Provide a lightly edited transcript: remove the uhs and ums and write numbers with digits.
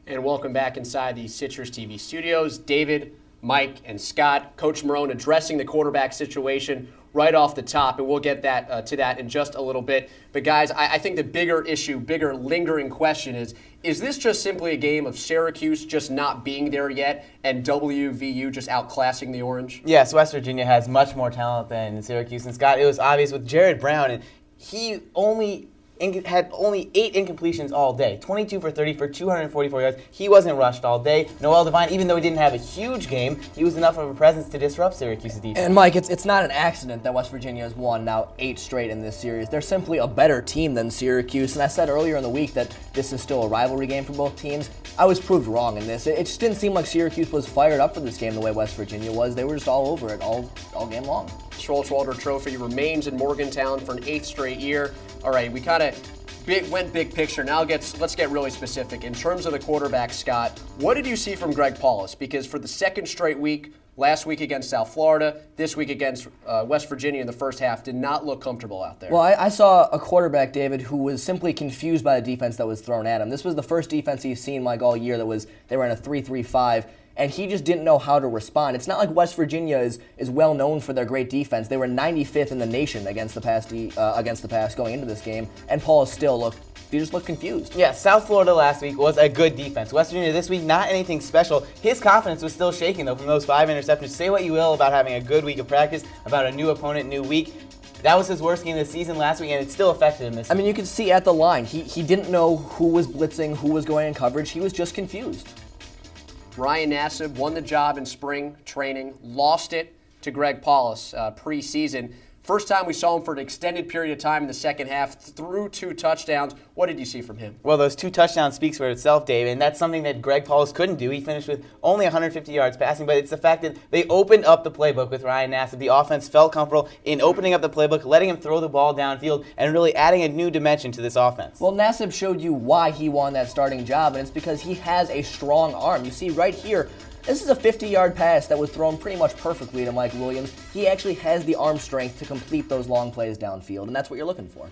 And welcome back inside the Citrus TV studios. David, Mike, and Scott. Coach Marone addressing the quarterback situation right off the top, and we'll get to that in just a little bit. But guys, I think the bigger issue, bigger lingering question is this just simply a game of Syracuse just not being there yet and WVU just outclassing the Orange? Yes, West Virginia has much more talent than Syracuse. And Scott, it was obvious with Jared Brown, and he had only 8 incompletions all day, 22 for 30 for 244 yards. He wasn't rushed all day. Noel Devine, even though he didn't have a huge game, he was enough of a presence to disrupt Syracuse's defense. And Mike, it's not an accident that West Virginia has won now 8 straight in this series. They're simply a better team than Syracuse, and I said earlier in the week that this is still a rivalry game for both teams. I was proved wrong in this. It just didn't seem like Syracuse was fired up for this game the way West Virginia was. They were just all over it all game long. Schwartzwalder Trophy remains in Morgantown for an 8th straight year. All right, we kind of went big picture. Now let's get really specific. In terms of the quarterback, Scott, what did you see from Greg Paulus? Because for the second straight week, last week against South Florida, this week against West Virginia in the first half, did not look comfortable out there. Well, I saw a quarterback, David, who was simply confused by the defense that was thrown at him. This was the first defense he's seen, Mike, all year they were in a 3-3-5. And he just didn't know how to respond. It's not like West Virginia is well known for their great defense. They were 95th in the nation against the pass going into this game, and Paulus he just looked confused. Yeah, South Florida last week was a good defense. West Virginia this week, not anything special. His confidence was still shaking, though, from those 5 interceptions. Say what you will about having a good week of practice, about a new opponent, new week. That was his worst game of the season last week, and it still affected him this week. I mean, you could see at the line, he didn't know who was blitzing, who was going in coverage. He was just confused. Ryan Nassib won the job in spring training, lost it to Greg Paulus preseason. First time we saw him for an extended period of time in the second half, threw 2 touchdowns. What did you see from him? Well, those 2 touchdowns speaks for itself, Dave, and that's something that Greg Paulus couldn't do. He finished with only 150 yards passing, but it's the fact that they opened up the playbook with Ryan Nassib. The offense felt comfortable in opening up the playbook, letting him throw the ball downfield, and really adding a new dimension to this offense. Well, Nassib showed you why he won that starting job, and it's because he has a strong arm. You see right here, this is a 50-yard pass that was thrown pretty much perfectly to Mike Williams. He actually has the arm strength to complete those long plays downfield, and that's what you're looking for.